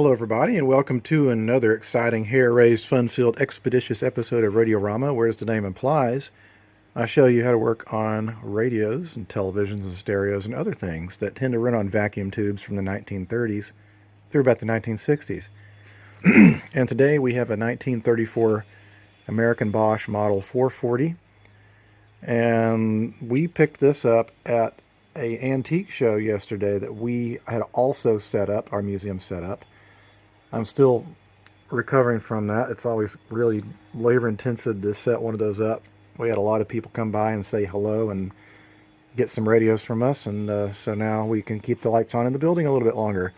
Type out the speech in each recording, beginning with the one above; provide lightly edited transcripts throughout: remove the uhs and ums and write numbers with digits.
Hello, everybody, and welcome to another exciting, hair-raised, fun-filled, expeditious episode of Radiorama, where, as the name implies, I show you how to work on radios and televisions and stereos and other things that tend to run on vacuum tubes from the 1930s through about the 1960s. And today we have a 1934 American Bosch Model 440, and we picked this up at a antique show yesterday that we had also set up, our museum set up. I'm still recovering from that. It's always really labor intensive to set one of those up. We had a lot of people come by and say hello and get some radios from us, and so now we can keep the lights on in the building a little bit longer.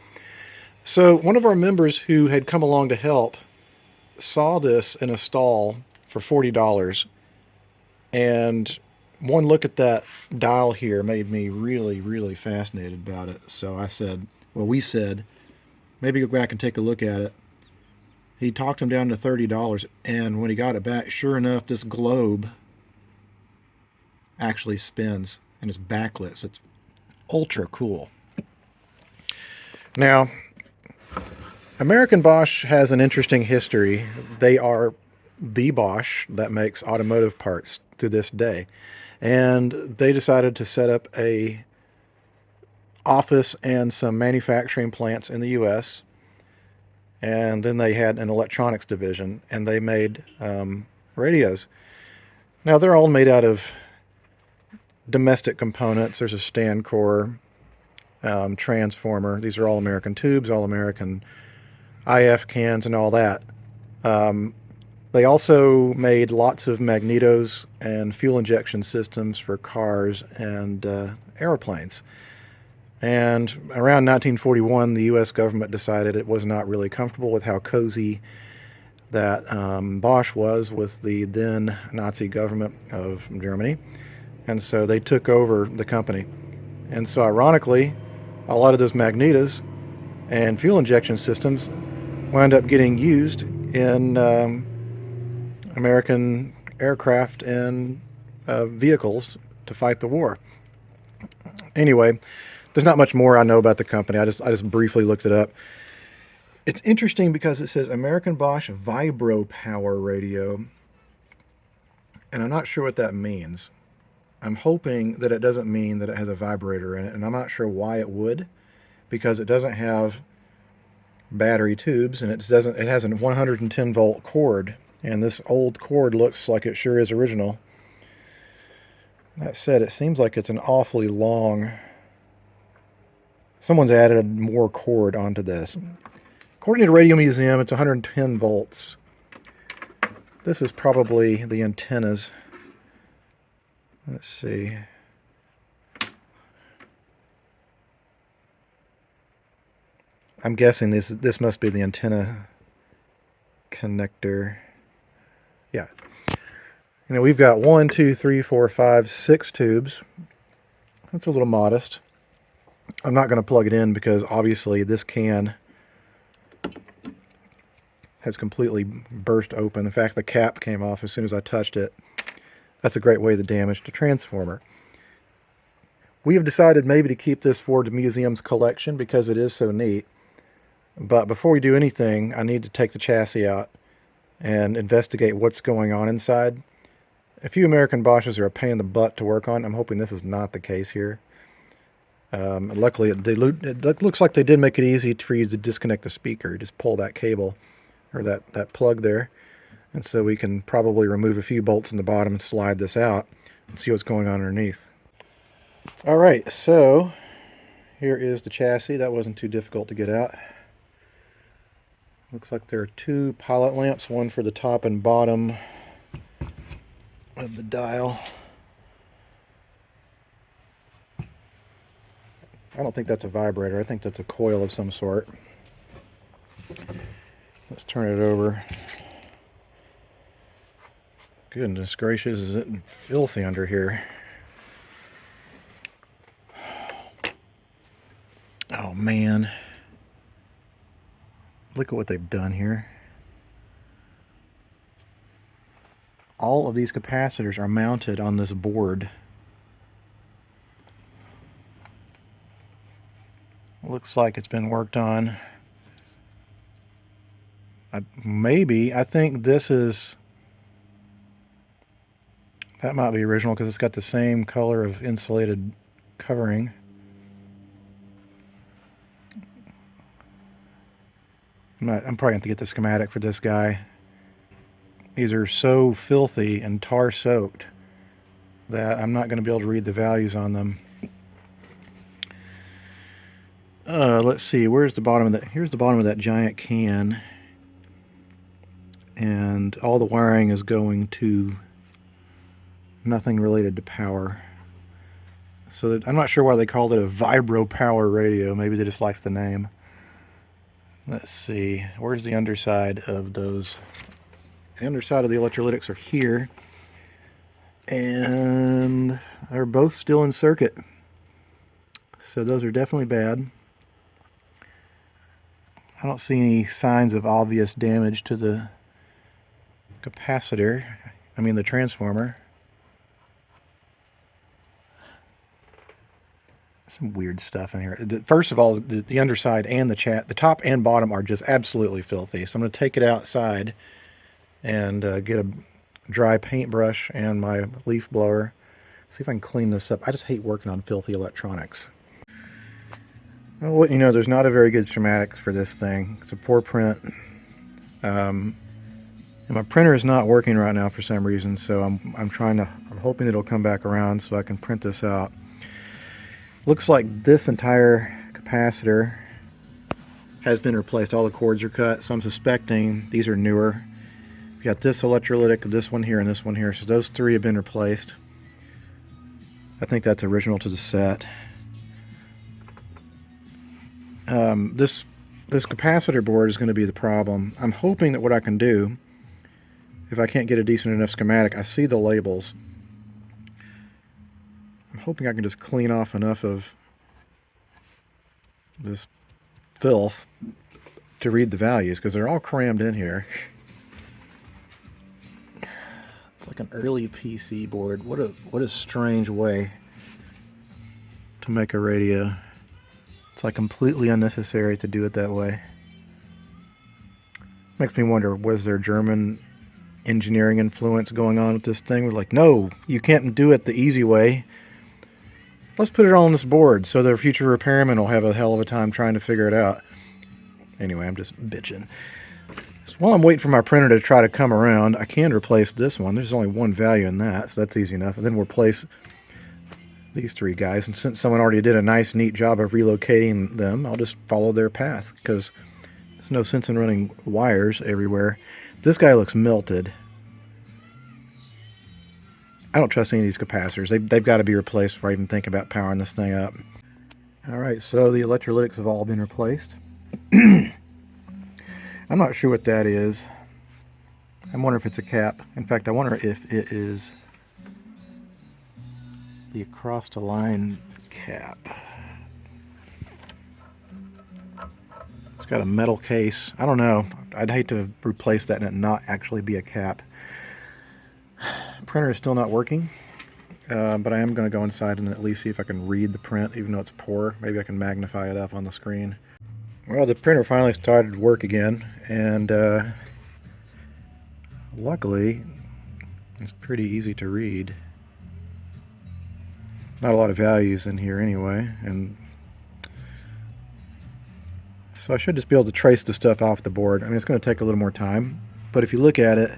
So one of our members who had come along to help saw this in a stall for $40, and one look at that dial here made me really, really fascinated about it. So we said, maybe go back and take a look at it. He talked him down to $30, and when he got it back, sure enough, this globe actually spins and it's backlit. So it's ultra cool. Now, American Bosch has an interesting history. They are the Bosch that makes automotive parts to this day. And they decided to set up a office and some manufacturing plants in the U.S., and then they had an electronics division, and they made radios. Now, they're all made out of domestic components. There's a stand core, transformer. These are all American tubes, all American IF cans, and all that. They also made lots of magnetos and fuel injection systems for cars and airplanes. And around 1941, the U.S. government decided it was not really comfortable with how cozy that Bosch was with the then Nazi government of Germany. And so they took over the company. And so ironically, a lot of those magnetos and fuel injection systems wound up getting used in American aircraft and vehicles to fight the war. Anyway, there's not much more I know about the company. I just briefly looked it up. It's interesting because it says American Bosch Vibro Power Radio, and I'm not sure what that means. I'm hoping that it doesn't mean that it has a vibrator in it, and I'm not sure why it would, because it doesn't have battery tubes, and it has a 110 volt cord, and this old cord looks like it sure is original. That said, it seems like it's an awfully long. Someone's added more cord onto this. According to the Radio Museum, it's 110 volts. This is probably the antennas. Let's see. I'm guessing this must be the antenna connector. Yeah. We've got 1, 2, 3, 4, 5, 6 tubes. That's a little modest. I'm not going to plug it in because obviously this can has completely burst open. In fact, the cap came off as soon as I touched it. That's a great way to damage the transformer. We have decided maybe to keep this for the museum's collection because it is so neat. But before we do anything, I need to take the chassis out and investigate what's going on inside. A few American Bosches are a pain in the butt to work on. I'm hoping this is not the case here. Luckily, it looks like they did make it easy for you to disconnect the speaker. You just pull that cable or that plug there. And so we can probably remove a few bolts in the bottom and slide this out and see what's going on underneath. All right, so here is the chassis. That wasn't too difficult to get out. Looks like there are 2 pilot lamps, one for the top and bottom of the dial. I don't think that's a vibrator. I think that's a coil of some sort. Let's turn it over. Goodness gracious, is it filthy under here. Oh man. Look at what they've done here. All of these capacitors are mounted on this board. Looks like it's been worked on I think this is, that might be original because it's got the same color of insulated covering. I'm probably going to get the schematic for this guy. These are so filthy and tar soaked that I'm not going to be able to read the values on them. Let's see, where's the bottom of that? Here's the bottom of that giant can. And all the wiring is going to nothing related to power. So that, I'm not sure why they called it a vibro power radio. Maybe they just liked the name. Let's see, where's the underside of those? The underside of the electrolytics are here. And they're both still in circuit. So those are definitely bad. I don't see any signs of obvious damage to the capacitor. I mean the transformer. Some weird stuff in here. First of all, the underside and the top and bottom are just absolutely filthy. So I'm going to take it outside and get a dry paintbrush and my leaf blower. See if I can clean this up. I just hate working on filthy electronics. Well, you know, there's not a very good schematic for this thing. It's a poor print. And my printer is not working right now for some reason, so I'm hoping it'll come back around so I can print this out. Looks like this entire capacitor has been replaced. All the cords are cut, so I'm suspecting these are newer. We've got this electrolytic, this one here, and this one here. So those three have been replaced. I think that's original to the set. This capacitor board is going to be the problem. I'm hoping that what I can do, if I can't get a decent enough schematic, I see the labels. I'm hoping I can just clean off enough of this filth to read the values, because they're all crammed in here. It's like an early PC board. What a strange way to make a radio. It's like completely unnecessary to do it that way. Makes me wonder, was there German engineering influence going on with this thing? We're like, no, you can't do it the easy way. Let's put it all on this board so their future repairmen will have a hell of a time trying to figure it out. Anyway, I'm just bitching. So while I'm waiting for my printer to try to come around, I can replace this one. There's only one value in that, so that's easy enough. And then we'll replace these three guys. And since someone already did a nice, neat job of relocating them, I'll just follow their path, because there's no sense in running wires everywhere. This guy looks melted. I don't trust any of these capacitors. They've got to be replaced before I even think about powering this thing up. Alright, so the electrolytics have all been replaced. I'm not sure what that is. I wonder if it's a cap. In fact, I wonder if it is the across the line cap. It's got a metal case. I don't know. I'd hate to replace that and it not actually be a cap. Printer is still not working, but I am going to go inside and at least see if I can read the print, even though it's poor. Maybe I can magnify it up on the screen. Well, the printer finally started to work again, and luckily it's pretty easy to read. Not a lot of values in here anyway, and so I should just be able to trace the stuff off the board. I mean, it's going to take a little more time, but if you look at it,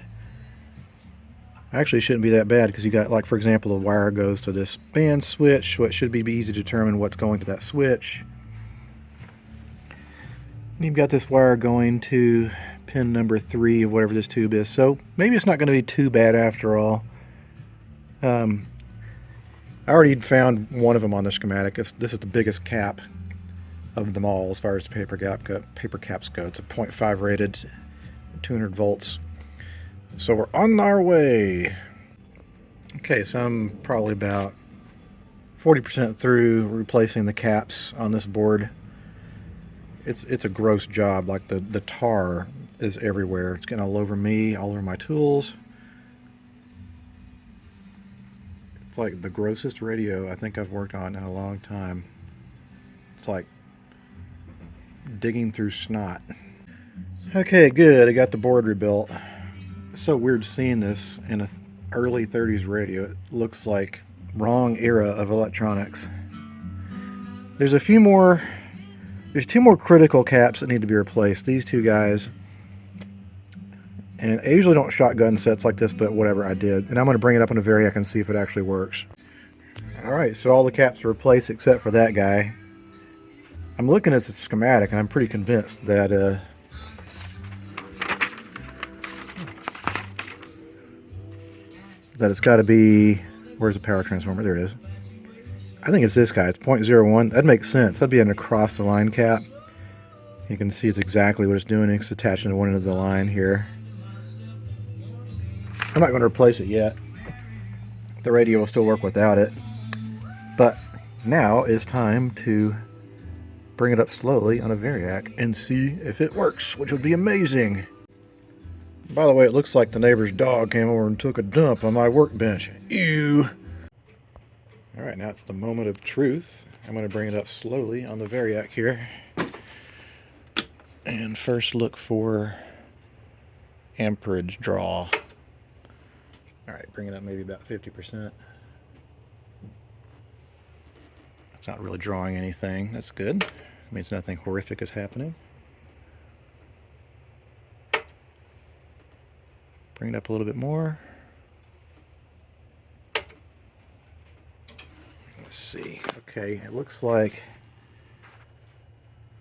actually it shouldn't be that bad, because you got, like, for example, the wire goes to this band switch, so it should be easy to determine what's going to that switch. And you've got this wire going to pin number 3 of whatever this tube is, so maybe it's not going to be too bad after all. I already found one of them on the schematic. This is the biggest cap of them all as far as paper caps go. It's a 0.5 rated, 200 volts. So we're on our way. Okay, so I'm probably about 40% through replacing the caps on this board. It's a gross job. Like the tar is everywhere. It's getting all over me, all over my tools. It's like the grossest radio I think I've worked on in a long time. It's like digging through snot. Okay, good. I got the board rebuilt. It's so weird seeing this in a early 30s radio. It looks like wrong era of electronics. There's a few more. There's two more critical caps that need to be replaced. These two guys. And I usually don't shotgun sets like this, but whatever, I did. And I'm going to bring it up on a Vernier and see if it actually works. Alright, so all the caps are replaced except for that guy. I'm looking at the schematic and I'm pretty convinced that it's got to be... Where's the power transformer? There it is. I think it's this guy. It's 0.01. That makes sense. That'd be an across-the-line cap. You can see it's exactly what it's doing. It's attaching to one end of the line here. I'm not going to replace it yet. The radio will still work without it. But now is time to bring it up slowly on a Variac and see if it works, which would be amazing. By the way, it looks like the neighbor's dog came over and took a dump on my workbench. Ew! Alright, now it's the moment of truth. I'm going to bring it up slowly on the Variac here. And first look for amperage draw. Alright, bring it up maybe about 50%. It's not really drawing anything. That's good. It means nothing horrific is happening. Bring it up a little bit more. Let's see. Okay, it looks like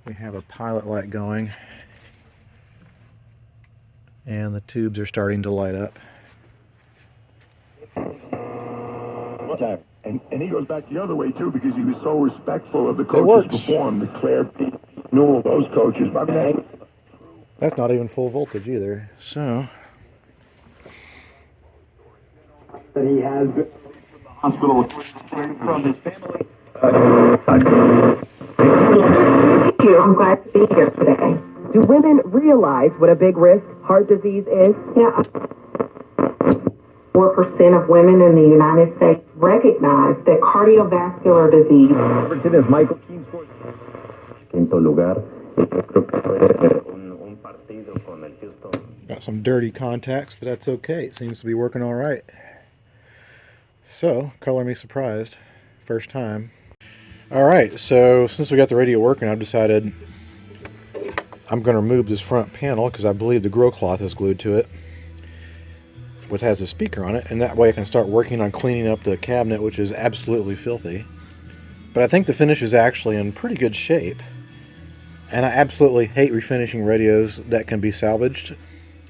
we have a pilot light going. And the tubes are starting to light up. And he goes back the other way too because he was so respectful of the coaches before him, declared Newell, those coaches. That's not even full voltage either. So he has been hospital from his family. Thank you. I'm glad to be here today. Do women realize what a big risk heart disease is? Yeah. 4% of women in the United States recognize that cardiovascular disease. Everton is Michael Keane's Quinto lugar. got some dirty contacts, but that's okay. It seems to be working all right. So, color me surprised. First time. Alright, so since we got the radio working, I've decided I'm going to remove this front panel because I believe the grill cloth is glued to it, which has a speaker on it, and that way I can start working on cleaning up the cabinet, which is absolutely filthy. But I think the finish is actually in pretty good shape, and I absolutely hate refinishing radios that can be salvaged.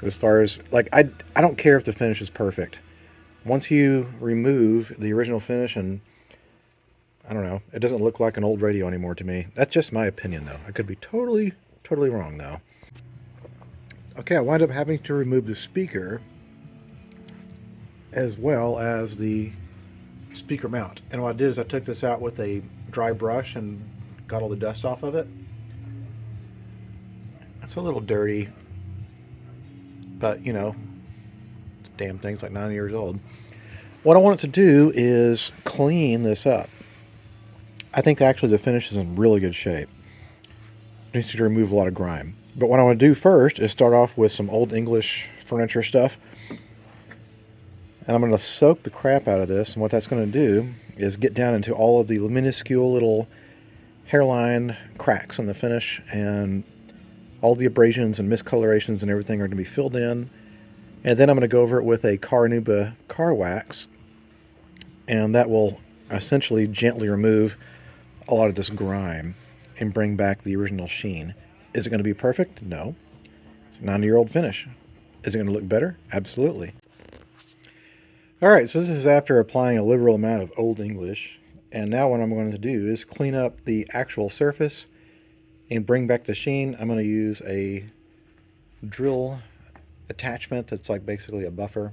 As far as, like, I don't care if the finish is perfect. Once you remove the original finish, and I don't know, it doesn't look like an old radio anymore to me. That's just my opinion, though. I could be totally wrong, though. Okay, I wind up having to remove the speaker as well as the speaker mount. And what I did is I took this out with a dry brush and got all the dust off of it. It's a little dirty, but you know, damn thing's like 9 years old. What I want it to do is clean this up. I think actually the finish is in really good shape. It needs to remove a lot of grime. But what I want to do first is start off with some old English furniture stuff. And I'm going to soak the crap out of this, and what that's going to do is get down into all of the minuscule little hairline cracks in the finish, and all the abrasions and miscolorations and everything are going to be filled in. And then I'm going to go over it with a Carnauba car wax, and that will essentially gently remove a lot of this grime and bring back the original sheen. Is it going to be perfect? No. It's a 90-year-old finish. Is it going to look better? Absolutely. Alright, so this is after applying a liberal amount of Old English, and now what I'm going to do is clean up the actual surface and bring back the sheen. I'm going to use a drill attachment that's like basically a buffer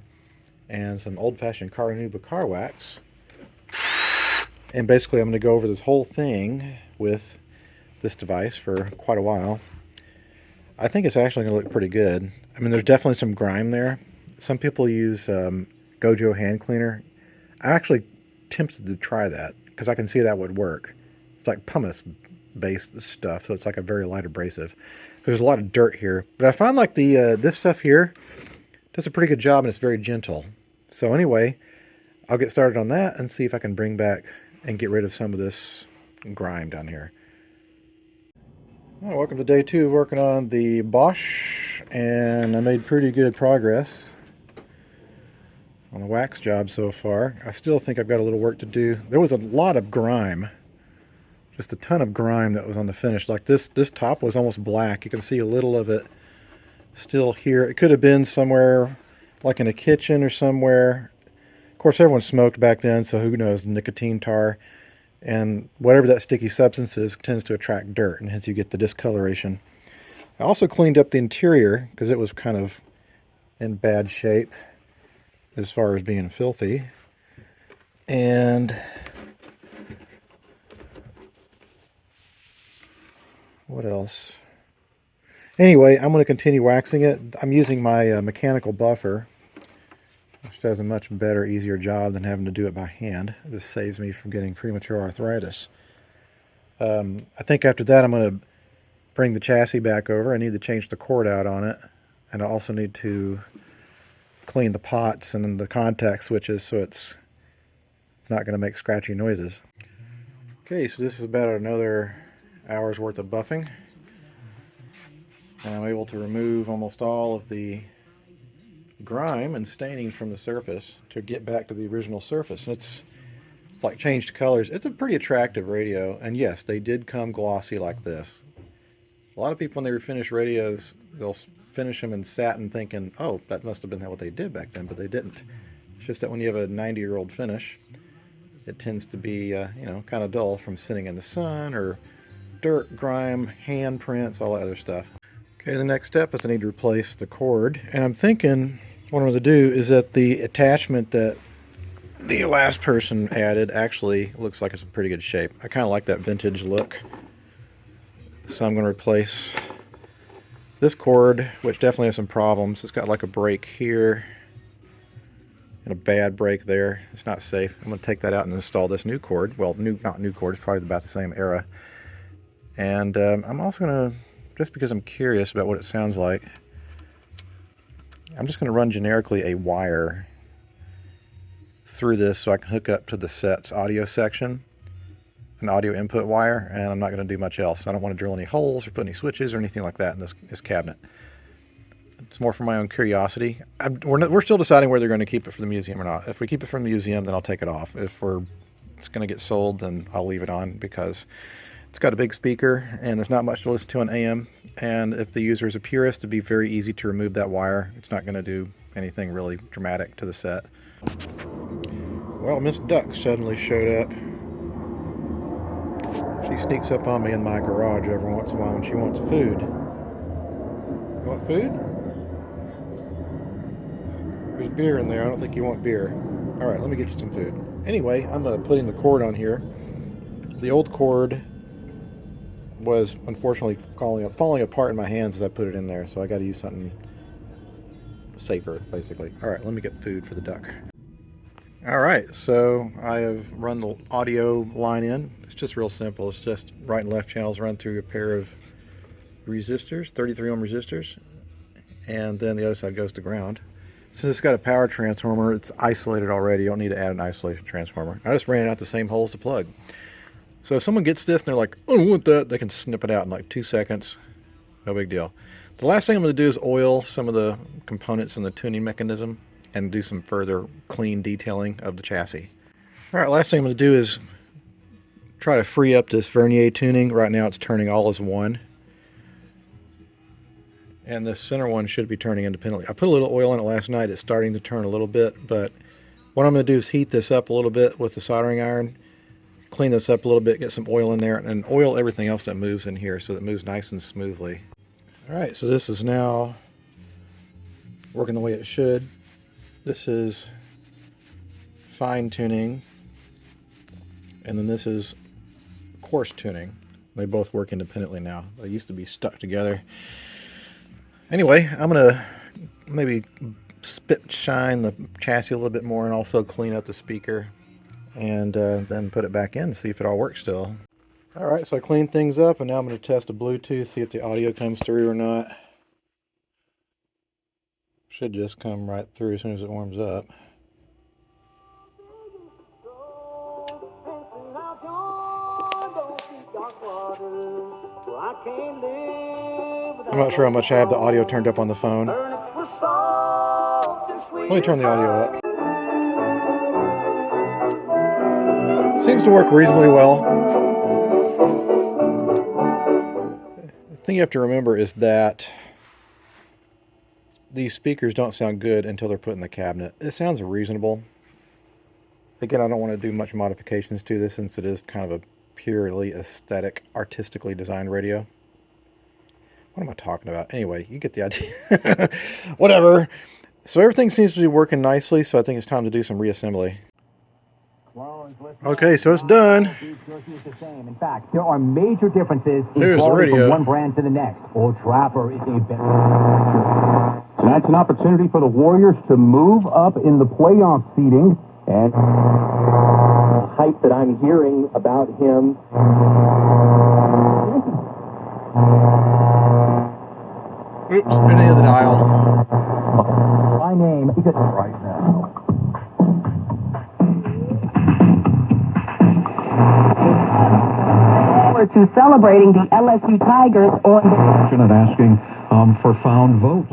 and some old-fashioned Carnauba car wax, and basically I'm going to go over this whole thing with this device for quite a while. I think it's actually going to look pretty good. I mean, there's definitely some grime there. Some people use Gojo hand cleaner. I'm actually tempted to try that because I can see that would work. It's like pumice based stuff, so it's like a very light abrasive. There's a lot of dirt here. But I find like the this stuff here does a pretty good job, and it's very gentle. So anyway, I'll get started on that and see if I can bring back and get rid of some of this grime down here. Well, welcome to day 2 of working on the Bosch, and I made pretty good progress on the wax job so far. I still think I've got a little work to do. There was a lot of grime, just a ton of grime that was on the finish. Like this top was almost black. You can see a little of it still here. It could have been somewhere like in a kitchen or somewhere. Of course, everyone smoked back then, so who knows, nicotine tar. And whatever that sticky substance is tends to attract dirt, and hence you get the discoloration. I also cleaned up the interior because it was kind of in bad shape as far as being filthy. And what else? Anyway, I'm going to continue waxing it. I'm using my mechanical buffer, which does a much better, easier job than having to do it by hand. It just saves me from getting premature arthritis. I think after that I'm going to bring the chassis back over. I need to change the cord out on it, and I also need to clean the pots and then the contact switches so it's not going to make scratchy noises. Okay, so this is about another hour's worth of buffing. And I'm able to remove almost all of the grime and staining from the surface to get back to the original surface. And it's like changed colors. It's a pretty attractive radio, and yes, they did come glossy like this. A lot of people, when they refinish radios, they'll finish them in satin thinking, oh, that must have been what they did back then, but they didn't. It's just that when you have a 90-year-old finish, it tends to be kind of dull from sitting in the sun, or dirt, grime, handprints, all that other stuff. Okay, the next step is I need to replace the cord, and I'm thinking what I'm going to do is that the attachment that the last person added actually looks like it's in pretty good shape. I kind of like that vintage look, so I'm going to replace this cord, which definitely has some problems. It's got like a break here and a bad break there. It's not safe. I'm going to take that out and install this new cord. Well, not new cord, it's probably about the same era. And I'm also going to, just because I'm curious about what it sounds like, I'm just going to run generically a wire through this so I can hook up to the set's audio section, an audio input wire, and I'm not going to do much else. I don't want to drill any holes or put any switches or anything like that in this cabinet. It's more for my own curiosity. We're still deciding whether they're going to keep it for the museum or not. If we keep it from the museum, then I'll take it off. If it's going to get sold, then I'll leave it on, because it's got a big speaker and there's not much to listen to on AM. And if the user is a purist, it'd be very easy to remove that wire. It's not going to do anything really dramatic to the set. Well, Miss Duck suddenly showed up. She sneaks up on me in my garage every once in a while when she wants food. You want food? There's beer in there. I don't think you want beer. All right, let me get you some food. Anyway, I'm putting the cord on here. The old cord was unfortunately falling apart in my hands as I put it in there, so I got to use something safer, basically. All right, let me get food for the duck. All right, so I have run the audio line in. It's just real simple. It's just right and left channels run through a pair of resistors, 33 ohm resistors, and then the other side goes to ground. Since it's got a power transformer, it's isolated already. You don't need to add an isolation transformer. I just ran it out the same holes to plug. So if someone gets this and they're like, oh, I don't want that, they can snip it out in like 2 seconds. No big deal. The last thing I'm going to do is oil some of the components in the tuning mechanism and do some further clean detailing of the chassis. All right, last thing I'm going to do is try to free up this Vernier tuning. Right now it's turning all as one. And this center one should be turning independently. I put a little oil in it last night. It's starting to turn a little bit, but what I'm going to do is heat this up a little bit with the soldering iron, clean this up a little bit, get some oil in there, and oil everything else that moves in here so that it moves nice and smoothly. All right, so this is now working the way it should. This is fine tuning, and then this is coarse tuning. They both work independently now. They used to be stuck together. Anyway, I'm going to maybe shine the chassis a little bit more and also clean up the speaker, and then put it back in and see if it all works still. Alright, so I cleaned things up, and now I'm going to test the Bluetooth, see if the audio comes through or not. Should just come right through as soon as it warms up. I'm not sure how much I have the audio turned up on the phone. Let me turn the audio up. Seems to work reasonably well. The thing you have to remember is that these speakers don't sound good until they're put in the cabinet. It sounds reasonable. Again, I don't want to do much modifications to this since it is kind of a purely aesthetic, artistically designed radio. What am I talking about? Anyway, you get the idea. Whatever. So everything seems to be working nicely, so I think it's time to do some reassembly. Okay, so it's done. In fact, there are major differences in Here's the quality radio. from one brand to the next. Old Trapper is a better. Tonight's an opportunity for the Warriors to move up in the playoff seeding. And the hype that I'm hearing about him. Oops, any of the dial. My name is right now. To celebrating the LSU Tigers on And asking for found votes.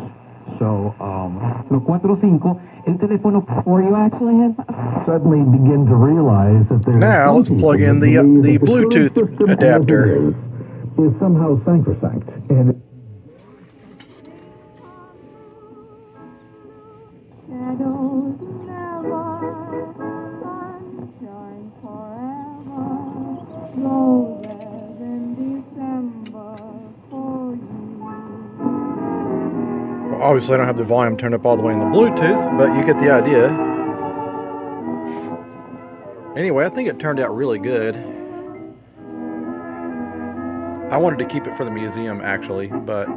So, no 45, el teléfono. were you actually his? Suddenly begin to realize that there's Now let's plug in the Bluetooth adapter. is somehow sacrosanct. And Shadows never, sunshine forever, roses in December for you. Well, obviously I don't have the volume turned up all the way in the Bluetooth, but you get the idea. Anyway, I think it turned out really good. I wanted to keep it for the museum actually, but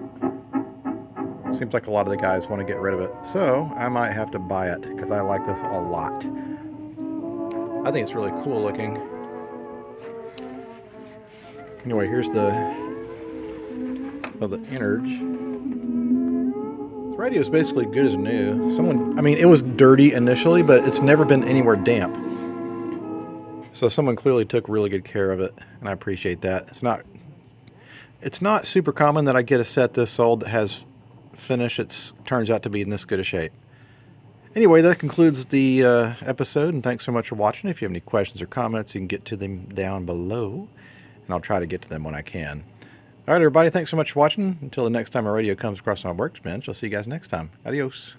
seems like a lot of the guys want to get rid of it. So I might have to buy it because I like this a lot. I think it's really cool looking. Anyway, here's the innards. The radio is basically good as new. It was dirty initially, but it's never been anywhere damp. So someone clearly took really good care of it, and I appreciate that. It's not super common that I get a set this old that has finish. It turns out to be in this good a shape. Anyway, that concludes the episode, and thanks so much for watching. If you have any questions or comments, you can get to them down below, and I'll try to get to them when I can. All right, everybody, thanks so much for watching. Until the next time a radio comes across my workbench, I'll see you guys next time. Adios.